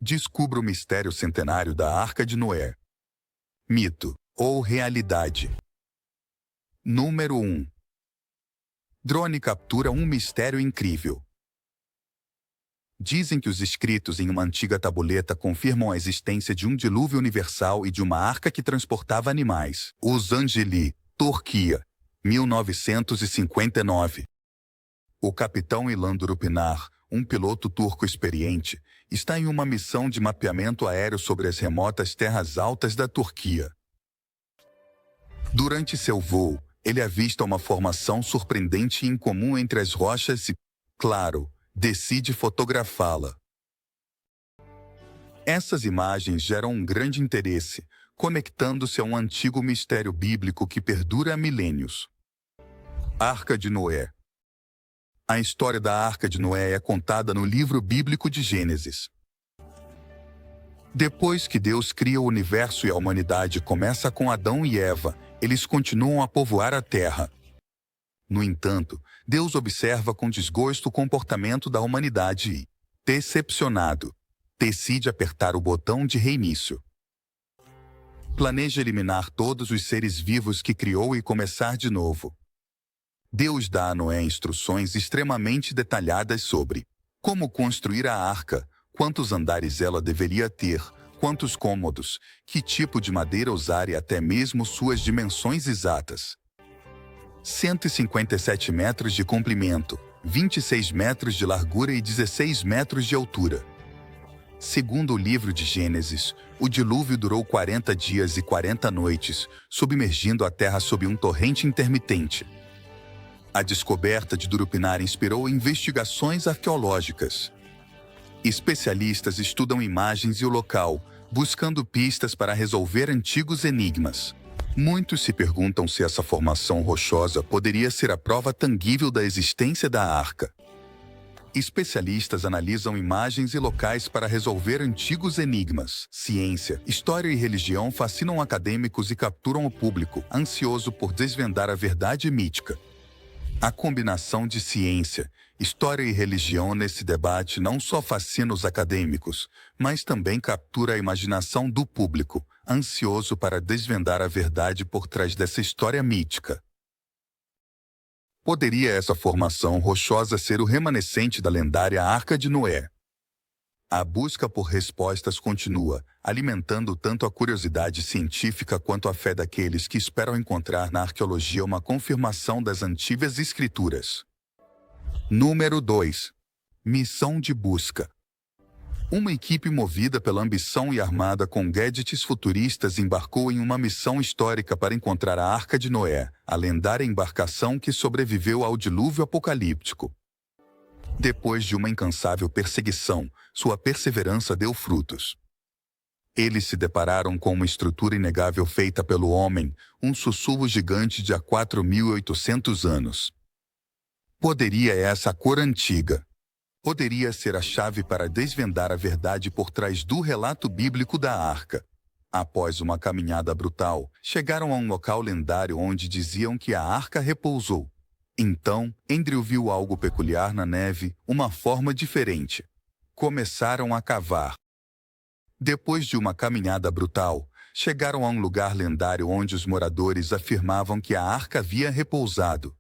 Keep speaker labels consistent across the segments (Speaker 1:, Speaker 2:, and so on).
Speaker 1: Descubra o mistério centenário da Arca de Noé. Mito ou realidade? Número 1. Drone captura um mistério incrível. Dizem que os escritos em uma antiga tabuleta confirmam a existência de um dilúvio universal e de uma arca que transportava animais. Os Angeli, Turquia, 1959. O capitão Ilan Durupinar, um piloto turco experiente, está em uma missão de mapeamento aéreo sobre as remotas terras altas da Turquia. Durante seu voo, ele avista uma formação surpreendente e incomum entre as rochas e, claro, decide fotografá-la. Essas imagens geram um grande interesse, conectando-se a um antigo mistério bíblico que perdura há milênios. Arca de Noé. A história da Arca de Noé é contada no livro bíblico de Gênesis. Depois que Deus cria o universo e a humanidade começa com Adão e Eva, eles continuam a povoar a terra. No entanto, Deus observa com desgosto o comportamento da humanidade e, decepcionado, decide apertar o botão de reinício. Planeja eliminar todos os seres vivos que criou e começar de novo. Deus dá a Noé instruções extremamente detalhadas sobre como construir a arca, quantos andares ela deveria ter, quantos cômodos, que tipo de madeira usar e até mesmo suas dimensões exatas. 157 metros de comprimento, 26 metros de largura e 16 metros de altura. Segundo o livro de Gênesis, o dilúvio durou 40 dias e 40 noites, submergindo a terra sob um torrente intermitente. A descoberta de Durupinar inspirou investigações arqueológicas. Especialistas estudam imagens e o local, buscando pistas para resolver antigos enigmas. Muitos se perguntam se essa formação rochosa poderia ser a prova tangível da existência da arca. Especialistas analisam imagens e locais para resolver antigos enigmas. Ciência, história e religião fascinam acadêmicos e capturam o público, ansioso por desvendar a verdade mítica. A combinação de ciência, história e religião nesse debate não só fascina os acadêmicos, mas também captura a imaginação do público, ansioso para desvendar a verdade por trás dessa história mítica. Poderia essa formação rochosa ser o remanescente da lendária Arca de Noé? A busca por respostas continua, alimentando tanto a curiosidade científica quanto a fé daqueles que esperam encontrar na arqueologia uma confirmação das antigas escrituras. Número 2. Missão de busca. Uma equipe movida pela ambição e armada com gadgets futuristas embarcou em uma missão histórica para encontrar a Arca de Noé, a lendária embarcação que sobreviveu ao dilúvio apocalíptico. Depois de uma incansável perseguição, sua perseverança deu frutos. Eles se depararam com uma estrutura inegável feita pelo homem, um sussurro gigante de há 4.800 anos. Poderia essa cor antiga? Poderia ser a chave para desvendar a verdade por trás do relato bíblico da arca. Após uma caminhada brutal, chegaram a um local lendário onde diziam que a arca repousou. Então, Andrew viu algo peculiar na neve, uma forma diferente. Começaram a cavar. Depois de uma caminhada brutal, chegaram a um lugar lendário onde os moradores afirmavam que a arca havia repousado.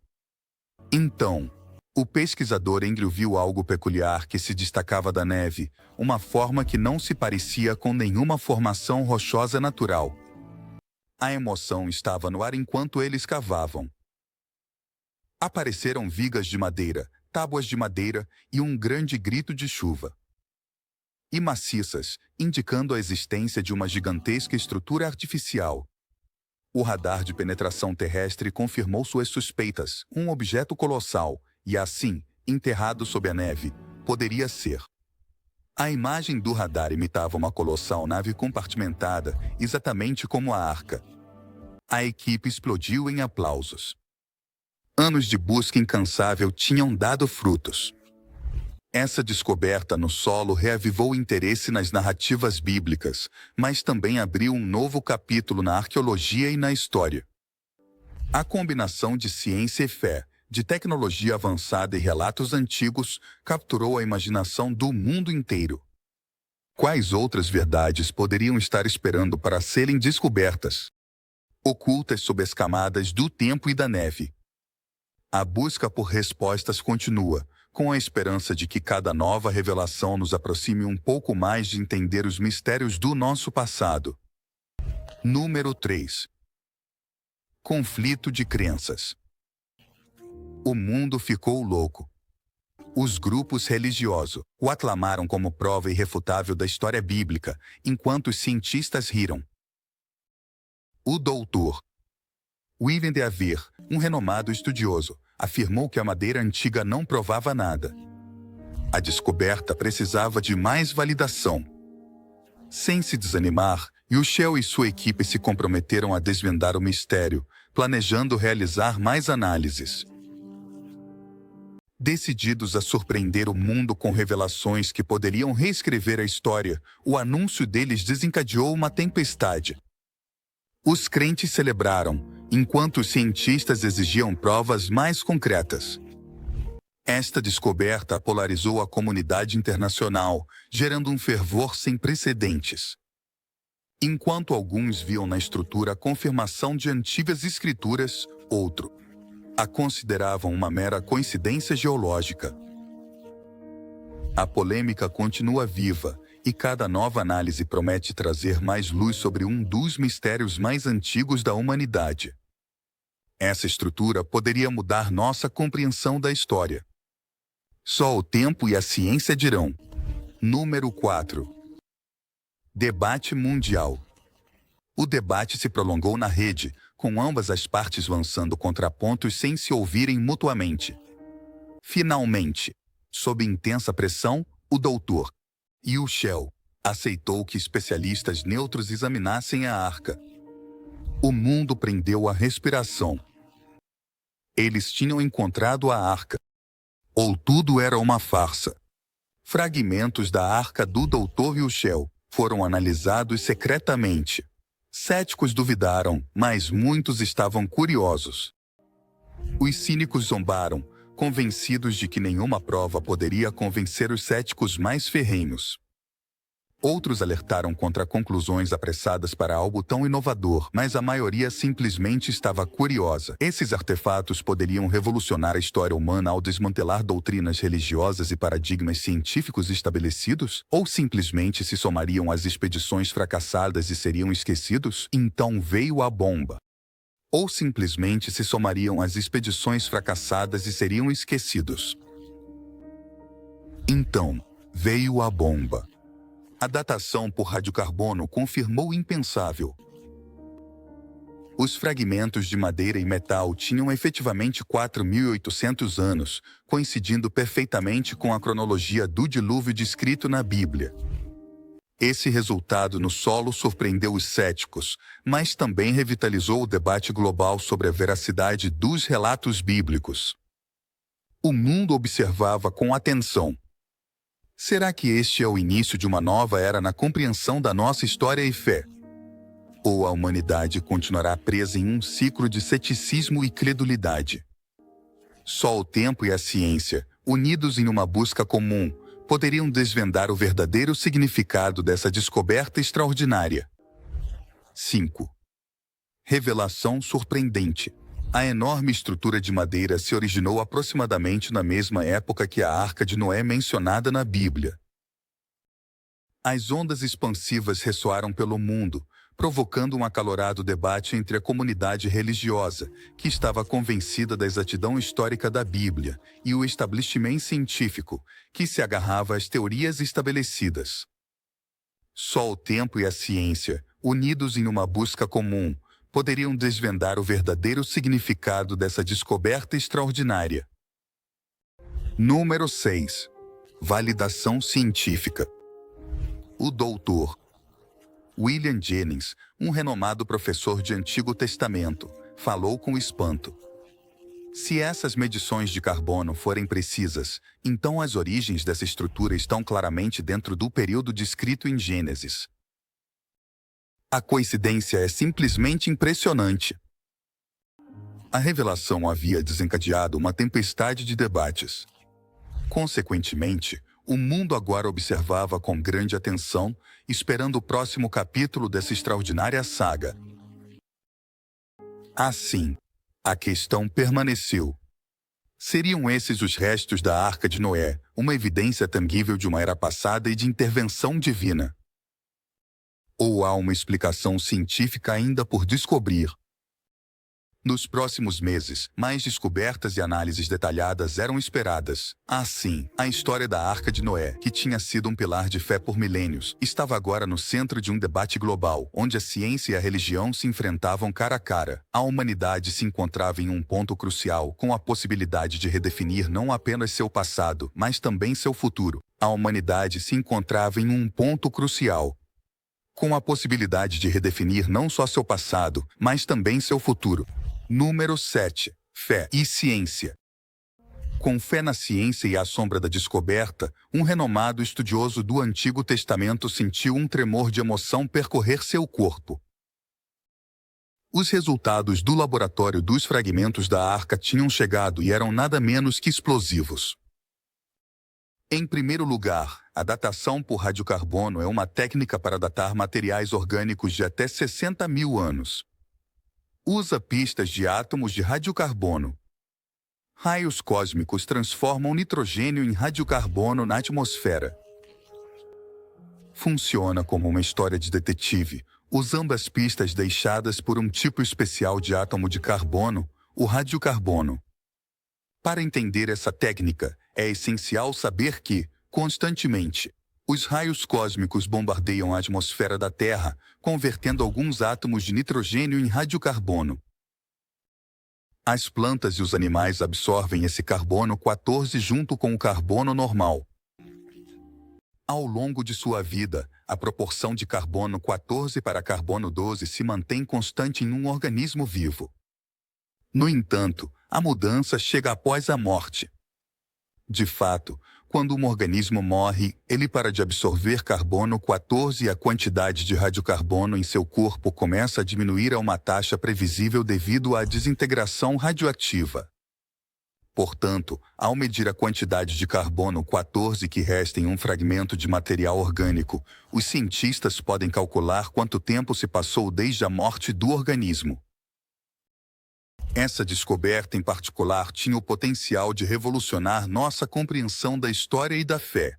Speaker 1: Então, o pesquisador Andrew viu algo peculiar que se destacava da neve, uma forma que não se parecia com nenhuma formação rochosa natural. A emoção estava no ar enquanto eles cavavam. Apareceram vigas de madeira, tábuas de madeira e um grande grito de chuva. E maciças, indicando a existência de uma gigantesca estrutura artificial. O radar de penetração terrestre confirmou suas suspeitas, um objeto colossal, e assim, enterrado sob a neve, poderia ser. A imagem do radar imitava uma colossal nave compartimentada, exatamente como a arca. A equipe explodiu em aplausos. Anos de busca incansável tinham dado frutos. Essa descoberta no solo reavivou o interesse nas narrativas bíblicas, mas também abriu um novo capítulo na arqueologia e na história. A combinação de ciência e fé, de tecnologia avançada e relatos antigos, capturou a imaginação do mundo inteiro. Quais outras verdades poderiam estar esperando para serem descobertas? Ocultas sob as camadas do tempo e da neve. A busca por respostas continua, com a esperança de que cada nova revelação nos aproxime um pouco mais de entender os mistérios do nosso passado. Número 3. Conflito de crenças. O mundo ficou louco. Os grupos religiosos o aclamaram como prova irrefutável da história bíblica, enquanto os cientistas riram. O doutor William de Aver, um renomado estudioso, afirmou que a madeira antiga não provava nada. A descoberta precisava de mais validação. Sem se desanimar, Yushel e sua equipe se comprometeram a desvendar o mistério, planejando realizar mais análises. Decididos a surpreender o mundo com revelações que poderiam reescrever a história, o anúncio deles desencadeou uma tempestade. Os crentes celebraram, enquanto os cientistas exigiam provas mais concretas. Esta descoberta polarizou a comunidade internacional, gerando um fervor sem precedentes. Enquanto alguns viam na estrutura a confirmação de antigas escrituras, outros a consideravam uma mera coincidência geológica. A polêmica continua viva, e cada nova análise promete trazer mais luz sobre um dos mistérios mais antigos da humanidade. Essa estrutura poderia mudar nossa compreensão da história. Só o tempo e a ciência dirão. Número 4. Debate mundial. O debate se prolongou na rede, com ambas as partes lançando contrapontos sem se ouvirem mutuamente. Finalmente, sob intensa pressão, o doutor Yushel aceitou que especialistas neutros examinassem a arca. O mundo prendeu a respiração. Eles tinham encontrado a arca. Ou tudo era uma farsa. Fragmentos da arca do doutor Yushel foram analisados secretamente. Céticos duvidaram, mas muitos estavam curiosos. Os cínicos zombaram, convencidos de que nenhuma prova poderia convencer os céticos mais ferrenhos. Outros alertaram contra conclusões apressadas para algo tão inovador, mas a maioria simplesmente estava curiosa. Esses artefatos poderiam revolucionar a história humana ao desmantelar doutrinas religiosas e paradigmas científicos estabelecidos? Ou simplesmente se somariam às expedições fracassadas e seriam esquecidos? Então veio a bomba. Ou simplesmente se somariam às expedições fracassadas e seriam esquecidos? Então veio a bomba. A datação por radiocarbono confirmou o impensável. Os fragmentos de madeira e metal tinham efetivamente 4.800 anos, coincidindo perfeitamente com a cronologia do dilúvio descrito na Bíblia. Esse resultado no solo surpreendeu os céticos, mas também revitalizou o debate global sobre a veracidade dos relatos bíblicos. O mundo observava com atenção. Será que este é o início de uma nova era na compreensão da nossa história e fé? Ou a humanidade continuará presa em um ciclo de ceticismo e credulidade? Só o tempo e a ciência, unidos em uma busca comum, poderiam desvendar o verdadeiro significado dessa descoberta extraordinária. 5. Revelação surpreendente. A enorme estrutura de madeira se originou aproximadamente na mesma época que a Arca de Noé mencionada na Bíblia. As ondas expansivas ressoaram pelo mundo, provocando um acalorado debate entre a comunidade religiosa, que estava convencida da exatidão histórica da Bíblia, e o estabelecimento científico, que se agarrava às teorias estabelecidas. Só o tempo e a ciência, unidos em uma busca comum, poderiam desvendar o verdadeiro significado dessa descoberta extraordinária. Número 6. Validação científica. O doutor William Jennings, um renomado professor de Antigo Testamento, falou com espanto. Se essas medições de carbono forem precisas, então as origens dessa estrutura estão claramente dentro do período descrito em Gênesis. A coincidência é simplesmente impressionante. A revelação havia desencadeado uma tempestade de debates. Consequentemente, O mundo agora observava com grande atenção, esperando o próximo capítulo dessa extraordinária saga. Assim, a questão permaneceu. Seriam esses os restos da Arca de Noé, uma evidência tangível de uma era passada e de intervenção divina? Ou há uma explicação científica ainda por descobrir? Nos próximos meses, mais descobertas e análises detalhadas eram esperadas. Assim, a história da Arca de Noé, que tinha sido um pilar de fé por milênios, estava agora no centro de um debate global, onde a ciência e a religião se enfrentavam cara a cara. A humanidade se encontrava em um ponto crucial, com a possibilidade de redefinir não apenas seu passado, mas também seu futuro. A humanidade se encontrava em um ponto crucial, com a possibilidade de redefinir não só seu passado, mas também seu futuro. Número 7. Fé e ciência. Com fé na ciência e à sombra da descoberta, um renomado estudioso do Antigo Testamento sentiu um tremor de emoção percorrer seu corpo. Os resultados do laboratório dos fragmentos da arca tinham chegado e eram nada menos que explosivos. Em primeiro lugar, a datação por radiocarbono é uma técnica para datar materiais orgânicos de até 60 mil anos. Usa pistas de átomos de radiocarbono. Raios cósmicos transformam nitrogênio em radiocarbono na atmosfera. Funciona como uma história de detetive, usando as pistas deixadas por um tipo especial de átomo de carbono, o radiocarbono. Para entender essa técnica, é essencial saber que, constantemente, os raios cósmicos bombardeiam a atmosfera da Terra, convertendo alguns átomos de nitrogênio em radiocarbono. As plantas e os animais absorvem esse carbono 14 junto com o carbono normal. Ao longo de sua vida, a proporção de carbono 14 para carbono 12 se mantém constante em um organismo vivo. No entanto, a mudança chega após a morte. De fato, quando um organismo morre, ele para de absorver carbono 14 e a quantidade de radiocarbono em seu corpo começa a diminuir a uma taxa previsível devido à desintegração radioativa. Portanto, ao medir a quantidade de carbono 14 que resta em um fragmento de material orgânico, os cientistas podem calcular quanto tempo se passou desde a morte do organismo. Essa descoberta em particular tinha o potencial de revolucionar nossa compreensão da história e da fé.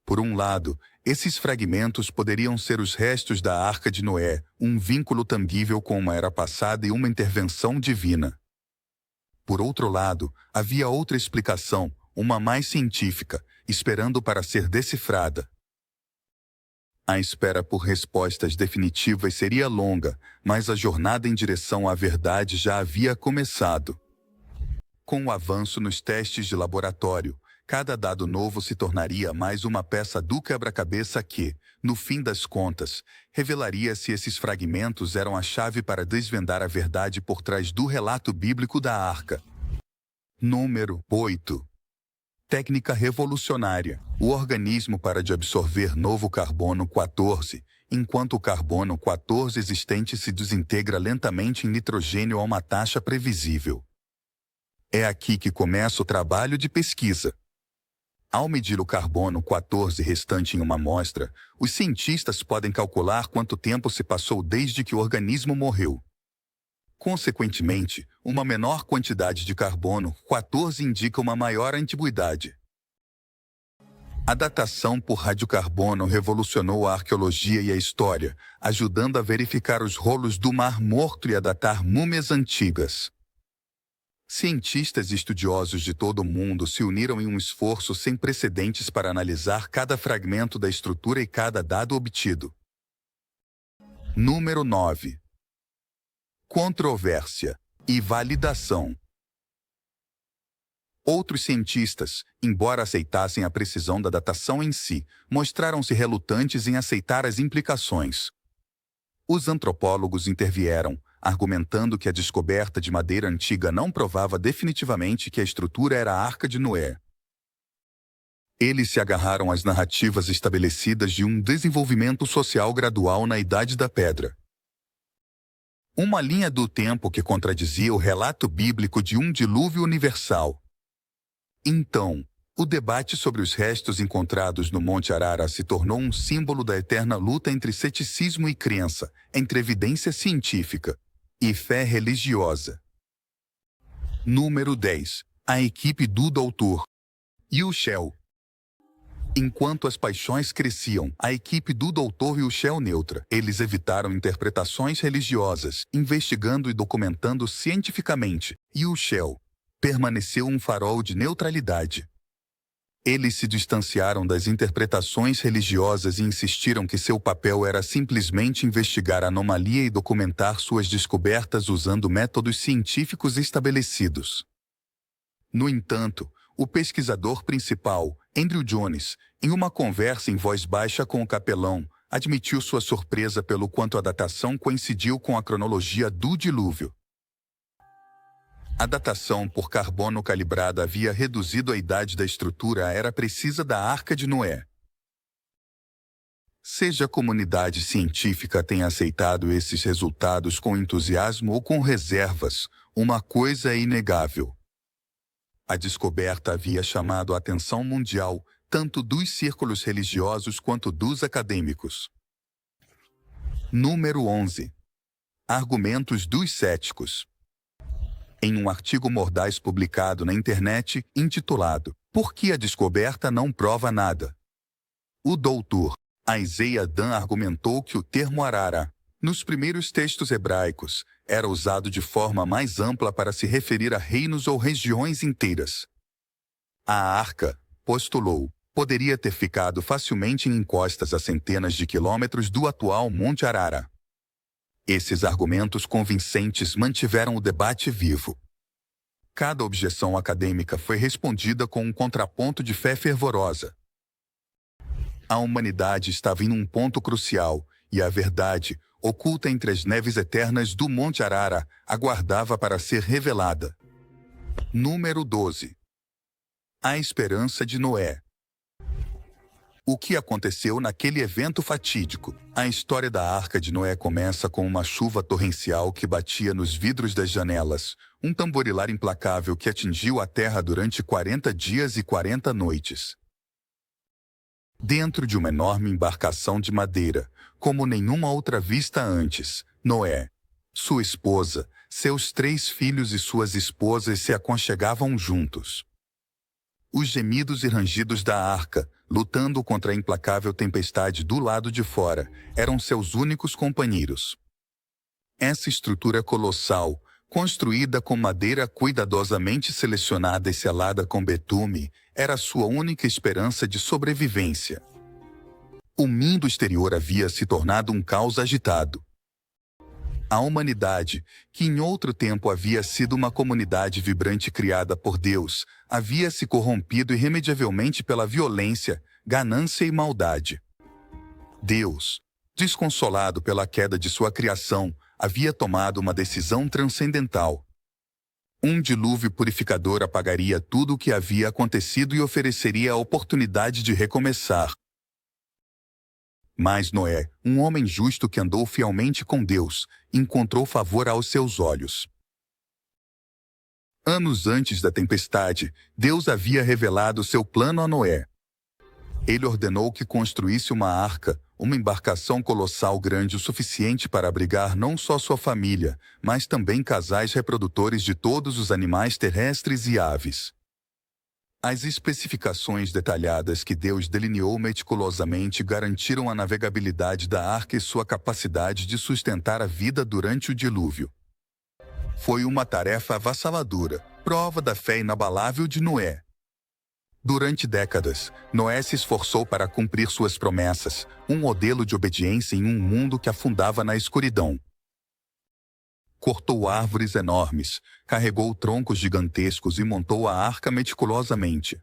Speaker 1: Por um lado, esses fragmentos poderiam ser os restos da Arca de Noé, um vínculo tangível com uma era passada e uma intervenção divina. Por outro lado, havia outra explicação, uma mais científica, esperando para ser decifrada. A espera por respostas definitivas seria longa, mas a jornada em direção à verdade já havia começado. Com o avanço nos testes de laboratório, cada dado novo se tornaria mais uma peça do quebra-cabeça que, no fim das contas, revelaria se esses fragmentos eram a chave para desvendar a verdade por trás do relato bíblico da Arca. Número 8. Técnica revolucionária. O organismo para de absorver novo carbono 14, enquanto o carbono 14 existente se desintegra lentamente em nitrogênio a uma taxa previsível. É aqui que começa o trabalho de pesquisa. Ao medir o carbono 14 restante em uma amostra, os cientistas podem calcular quanto tempo se passou desde que o organismo morreu. Consequentemente, uma menor quantidade de carbono 14 indica uma maior antiguidade. A datação por radiocarbono revolucionou a arqueologia e a história, ajudando a verificar os rolos do Mar Morto e a datar múmias antigas. Cientistas e estudiosos de todo o mundo se uniram em um esforço sem precedentes para analisar cada fragmento da estrutura e cada dado obtido. Número 9. Controvérsia e validação. Outros cientistas, embora aceitassem a precisão da datação em si, mostraram-se relutantes em aceitar as implicações. Os antropólogos intervieram, argumentando que a descoberta de madeira antiga não provava definitivamente que a estrutura era a Arca de Noé. Eles se agarraram às narrativas estabelecidas de um desenvolvimento social gradual na Idade da Pedra. Uma linha do tempo que contradizia o relato bíblico de um dilúvio universal. Então, O debate sobre os restos encontrados no Monte Arara se tornou um símbolo da eterna luta entre ceticismo e crença, entre evidência científica e fé religiosa. Número 10. A equipe do Dr. Yushel. Enquanto as paixões cresciam, a equipe do Dr. Yushel neutra. Eles evitaram interpretações religiosas, investigando e documentando cientificamente. Yushel permaneceu um farol de neutralidade. Eles se distanciaram das interpretações religiosas e insistiram que seu papel era simplesmente investigar a anomalia e documentar suas descobertas usando métodos científicos estabelecidos. No entanto, o pesquisador principal, Andrew Jones, em uma conversa em voz baixa com o capelão, admitiu sua surpresa pelo quanto a datação coincidiu com a cronologia do dilúvio. A datação por carbono calibrada havia reduzido a idade da estrutura à era precisa da Arca de Noé. Seja a comunidade científica tenha aceitado esses resultados com entusiasmo ou com reservas, uma coisa é inegável. A descoberta havia chamado a atenção mundial, tanto dos círculos religiosos quanto dos acadêmicos. Número 11. Argumentos dos céticos. Em um artigo mordaz publicado na internet, intitulado "Por que a descoberta não prova nada?", o doutor Isaiah Dan argumentou que o termo Arara, nos primeiros textos hebraicos, era usado de forma mais ampla para se referir a reinos ou regiões inteiras. A arca, postulou, poderia ter ficado facilmente em encostas a centenas de quilômetros do atual Monte Arara. Esses argumentos convincentes mantiveram o debate vivo. Cada objeção acadêmica foi respondida com um contraponto de fé fervorosa. A humanidade estava em um ponto crucial, e a verdade, oculta entre as neves eternas do Monte Arara, aguardava para ser revelada. Número 12. A esperança de Noé. O que aconteceu naquele evento fatídico? A história da Arca de Noé começa com uma chuva torrencial que batia nos vidros das janelas, um tamborilar implacável que atingiu a terra durante 40 dias e 40 noites. Dentro de uma enorme embarcação de madeira, como nenhuma outra vista antes, Noé, sua esposa, seus 3 filhos e suas esposas se aconchegavam juntos. Os gemidos e rangidos da arca, lutando contra a implacável tempestade do lado de fora, eram seus únicos companheiros. Essa estrutura colossal, construída com madeira cuidadosamente selecionada e selada com betume, era sua única esperança de sobrevivência. O mundo exterior havia se tornado um caos agitado. A humanidade, que em outro tempo havia sido uma comunidade vibrante criada por Deus, havia se corrompido irremediavelmente pela violência, ganância e maldade. Deus, desconsolado pela queda de sua criação, havia tomado uma decisão transcendental. Um dilúvio purificador apagaria tudo o que havia acontecido e ofereceria a oportunidade de recomeçar. Mas Noé, um homem justo que andou fielmente com Deus, encontrou favor aos seus olhos. Anos antes da tempestade, Deus havia revelado seu plano a Noé. Ele ordenou que construísse uma arca, uma embarcação colossal grande o suficiente para abrigar não só sua família, mas também casais reprodutores de todos os animais terrestres e aves. As especificações detalhadas que Deus delineou meticulosamente garantiram a navegabilidade da arca e sua capacidade de sustentar a vida durante o dilúvio. Foi uma tarefa avassaladora, prova da fé inabalável de Noé. Durante décadas, Noé se esforçou para cumprir suas promessas, um modelo de obediência em um mundo que afundava na escuridão. Cortou árvores enormes, carregou troncos gigantescos e montou a arca meticulosamente.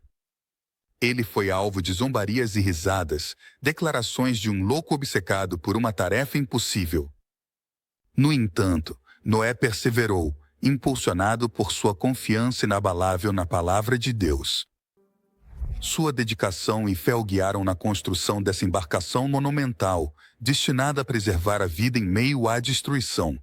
Speaker 1: Ele foi alvo de zombarias e risadas, declarações de um louco obcecado por uma tarefa impossível. No entanto, Noé perseverou, impulsionado por sua confiança inabalável na palavra de Deus. Sua dedicação e fé o guiaram na construção dessa embarcação monumental, destinada a preservar a vida em meio à destruição.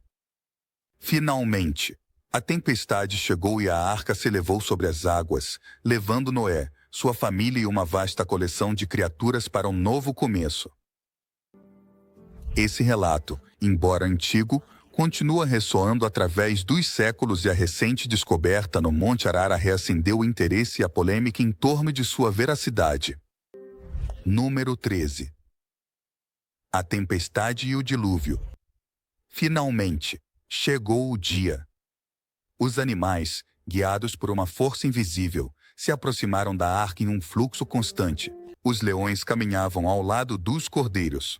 Speaker 1: Finalmente, a tempestade chegou e a arca se elevou sobre as águas, levando Noé, sua família e uma vasta coleção de criaturas para um novo começo. Esse relato, embora antigo, continua ressoando através dos séculos e a recente descoberta no Monte Arara reacendeu o interesse e a polêmica em torno de sua veracidade. Número 13. A tempestade e o dilúvio. Finalmente, chegou o dia. Os animais, guiados por uma força invisível, se aproximaram da arca em um fluxo constante. Os leões caminhavam ao lado dos cordeiros.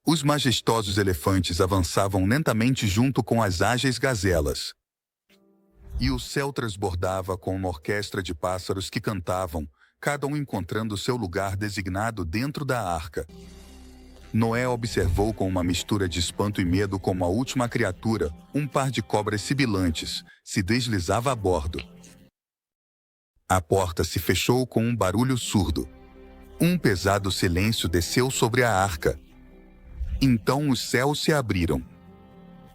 Speaker 1: Os majestosos elefantes avançavam lentamente junto com as ágeis gazelas. E o céu transbordava com uma orquestra de pássaros que cantavam, cada um encontrando seu lugar designado dentro da arca. Noé observou com uma mistura de espanto e medo como a última criatura, um par de cobras sibilantes, se deslizava a bordo. A porta se fechou com um barulho surdo. Um pesado silêncio desceu sobre a arca. Então os céus se abriram.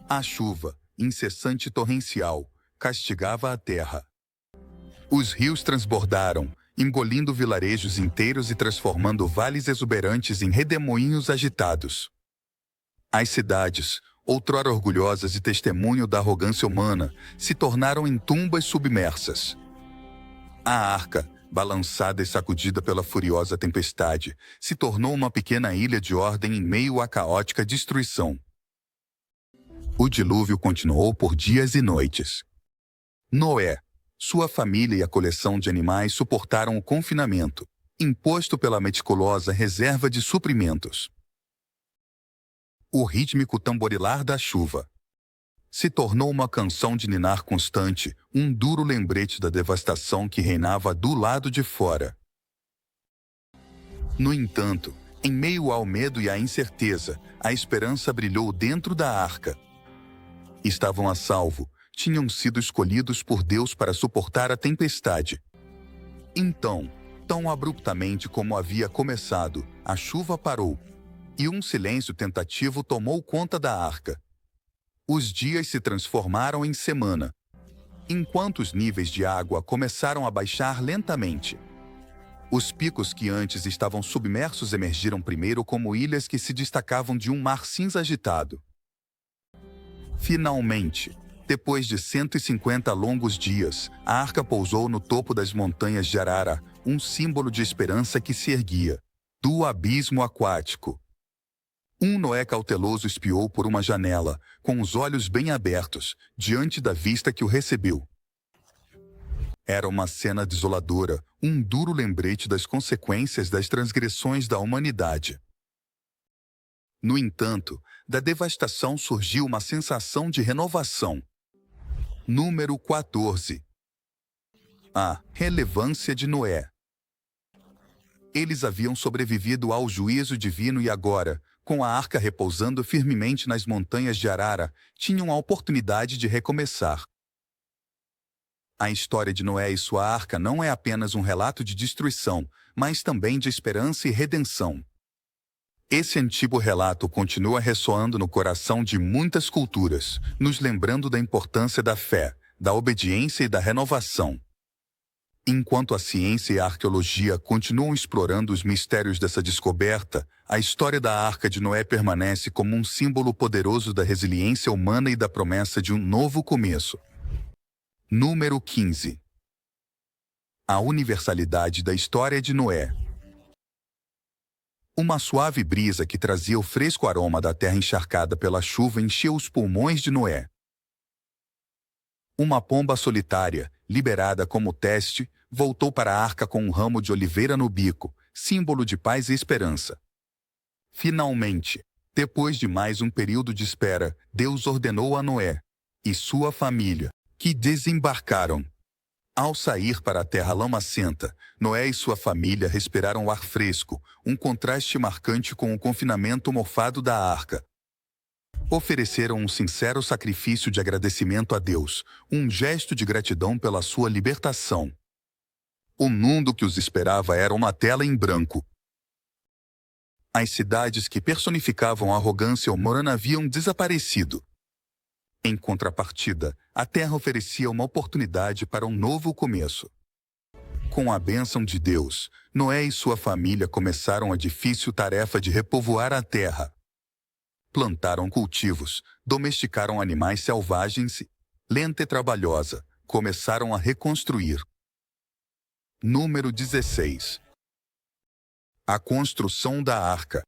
Speaker 1: A chuva, incessante e torrencial, castigava a terra. Os rios transbordaram, engolindo vilarejos inteiros e transformando vales exuberantes em redemoinhos agitados. As cidades, outrora orgulhosas e testemunho da arrogância humana, se tornaram em tumbas submersas. A arca, balançada e sacudida pela furiosa tempestade, se tornou uma pequena ilha de ordem em meio à caótica destruição. O dilúvio continuou por dias e noites. Noé, sua família e a coleção de animais suportaram o confinamento, imposto pela meticulosa reserva de suprimentos. O rítmico tamborilar da chuva se tornou uma canção de ninar constante, um duro lembrete da devastação que reinava do lado de fora. No entanto, em meio ao medo e à incerteza, a esperança brilhou dentro da arca. Estavam a salvo, tinham sido escolhidos por Deus para suportar a tempestade. Então, tão abruptamente como havia começado, a chuva parou, e um silêncio tentativo tomou conta da arca. Os dias se transformaram em semana, enquanto os níveis de água começaram a baixar lentamente. Os picos que antes estavam submersos emergiram primeiro como ilhas que se destacavam de um mar cinza agitado. Finalmente, depois de 150 longos dias, a arca pousou no topo das montanhas de Arara, um símbolo de esperança que se erguia do abismo aquático. Um Noé cauteloso espiou por uma janela, com os olhos bem abertos, diante da vista que o recebeu. Era uma cena desoladora, um duro lembrete das consequências das transgressões da humanidade. No entanto, da devastação surgiu uma sensação de renovação. Número 14. A relevância de Noé. Eles haviam sobrevivido ao juízo divino e agora, com a arca repousando firmemente nas montanhas de Arara, tinham a oportunidade de recomeçar. A história de Noé e sua arca não é apenas um relato de destruição, mas também de esperança e redenção. Esse antigo relato continua ressoando no coração de muitas culturas, nos lembrando da importância da fé, da obediência e da renovação. Enquanto a ciência e a arqueologia continuam explorando os mistérios dessa descoberta, a história da Arca de Noé permanece como um símbolo poderoso da resiliência humana e da promessa de um novo começo. Número 15. A universalidade da história de Noé. Uma suave brisa que trazia o fresco aroma da terra encharcada pela chuva encheu os pulmões de Noé. Uma pomba solitária, liberada como teste, voltou para a arca com um ramo de oliveira no bico, símbolo de paz e esperança. Finalmente, depois de mais um período de espera, Deus ordenou a Noé e sua família que desembarcaram. Ao sair para a terra lamacenta, Noé e sua família respiraram o ar fresco, um contraste marcante com o confinamento mofado da arca. Ofereceram um sincero sacrifício de agradecimento a Deus, um gesto de gratidão pela sua libertação. O mundo que os esperava era uma tela em branco. As cidades que personificavam a arrogância humana haviam desaparecido. Em contrapartida, a terra oferecia uma oportunidade para um novo começo. Com a bênção de Deus, Noé e sua família começaram a difícil tarefa de repovoar a terra. Plantaram cultivos, domesticaram animais selvagens e, lenta e trabalhosa, começaram a reconstruir. Número 16. A construção da arca.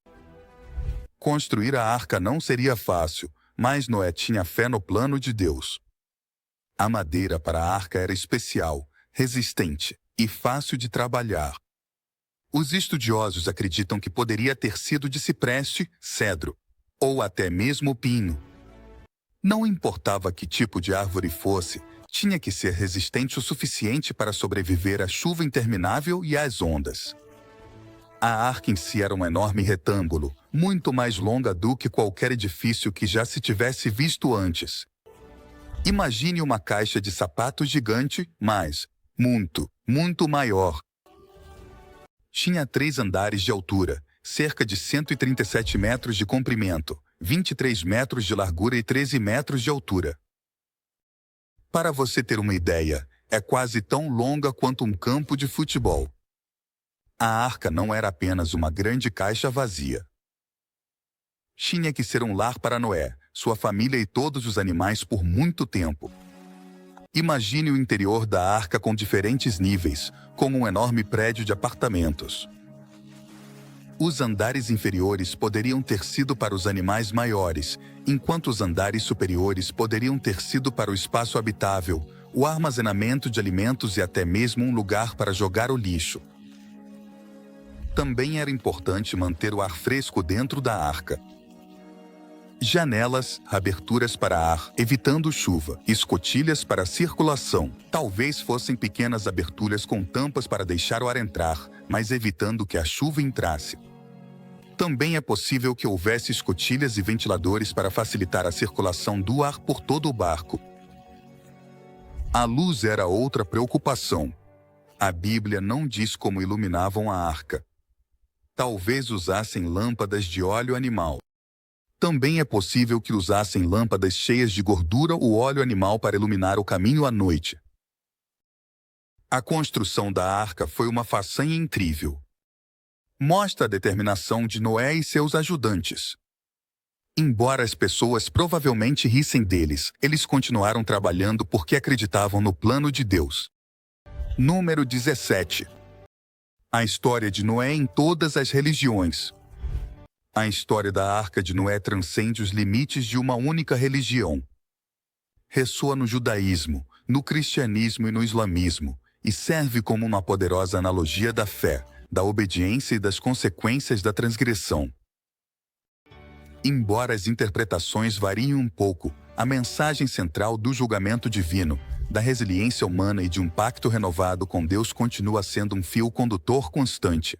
Speaker 1: Construir a arca não seria fácil, mas Noé tinha fé no plano de Deus. A madeira para a arca era especial, resistente e fácil de trabalhar. Os estudiosos acreditam que poderia ter sido de cipreste, cedro, ou até mesmo pinho. Não importava que tipo de árvore fosse, tinha que ser resistente o suficiente para sobreviver à chuva interminável e às ondas. A arca em si era um enorme retângulo, muito mais longa do que qualquer edifício que já se tivesse visto antes. Imagine uma caixa de sapatos gigante, mas muito maior. Tinha 3 andares de altura, cerca de 137 metros de comprimento, 23 metros de largura e 13 metros de altura. Para você ter uma ideia, é quase tão longa quanto um campo de futebol. A arca não era apenas uma grande caixa vazia. Tinha que ser um lar para Noé, sua família e todos os animais por muito tempo. Imagine o interior da arca com diferentes níveis, como um enorme prédio de apartamentos. Os andares inferiores poderiam ter sido para os animais maiores, enquanto os andares superiores poderiam ter sido para o espaço habitável, o armazenamento de alimentos e até mesmo um lugar para jogar o lixo. Também era importante manter o ar fresco dentro da arca. Janelas, aberturas para ar, evitando chuva, escotilhas para circulação. Talvez fossem pequenas aberturas com tampas para deixar o ar entrar, mas evitando que a chuva entrasse. Também é possível que houvesse escotilhas e ventiladores para facilitar a circulação do ar por todo o barco. A luz era outra preocupação. A Bíblia não diz como iluminavam a arca. Talvez usassem lâmpadas de óleo animal. Também é possível que usassem lâmpadas cheias de gordura ou óleo animal para iluminar o caminho à noite. A construção da arca foi uma façanha incrível. Mostra a determinação de Noé e seus ajudantes. Embora as pessoas provavelmente rissem deles, eles continuaram trabalhando porque acreditavam no plano de Deus. Número 17. A história de Noé em todas as religiões. A história da Arca de Noé transcende os limites de uma única religião. Ressoa no judaísmo, no cristianismo e no islamismo, e serve como uma poderosa analogia da fé, da obediência e das consequências da transgressão. Embora as interpretações variem um pouco, a mensagem central do julgamento divino, da resiliência humana e de um pacto renovado com Deus continua sendo um fio condutor constante.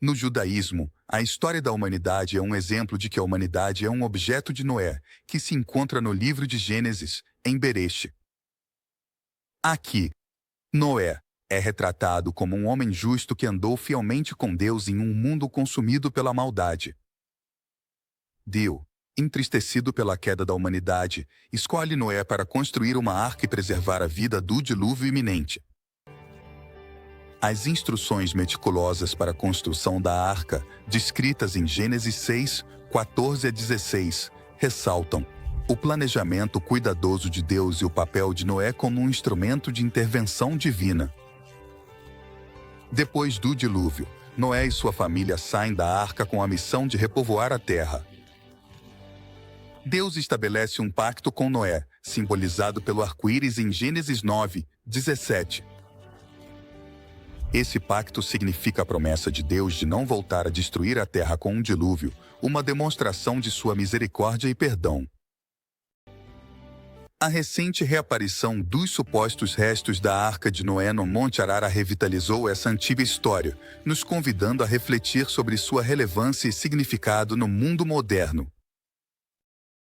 Speaker 1: No judaísmo, a história da humanidade é um exemplo de que a humanidade é um objeto de Noé, que se encontra no livro de Gênesis, em Bereshit. Aqui, Noé é retratado como um homem justo que andou fielmente com Deus em um mundo consumido pela maldade. Deus, entristecido pela queda da humanidade, escolhe Noé para construir uma arca e preservar a vida do dilúvio iminente. As instruções meticulosas para a construção da arca, descritas em Gênesis 6, 14 a 16, ressaltam o planejamento cuidadoso de Deus e o papel de Noé como um instrumento de intervenção divina. Depois do dilúvio, Noé e sua família saem da arca com a missão de repovoar a terra. Deus estabelece um pacto com Noé, simbolizado pelo arco-íris em Gênesis 9, 17. Esse pacto significa a promessa de Deus de não voltar a destruir a terra com um dilúvio, uma demonstração de sua misericórdia e perdão. A recente reaparição dos supostos restos da Arca de Noé no Monte Arara revitalizou essa antiga história, nos convidando a refletir sobre sua relevância e significado no mundo moderno.